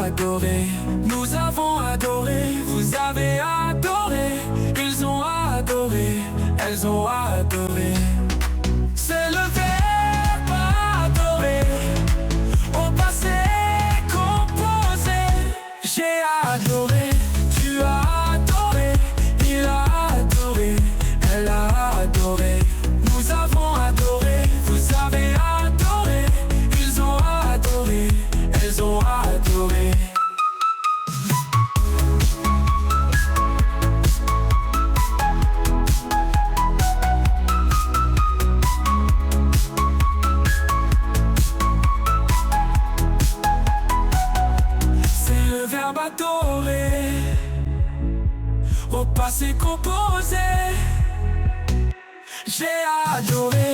adoré, nous avons adoré, vous avez adoré, ils ont adoré, elles ont adoré. C'est le verbe adorer, au passé composé. J'ai adoré, tu as adoré, il a adoré, elle a adoré, nous avons adoré, vous avez adoré, ils ont adoré, elles ont adoré. C'est le verbe adorer, au passé composé. J'ai adoré.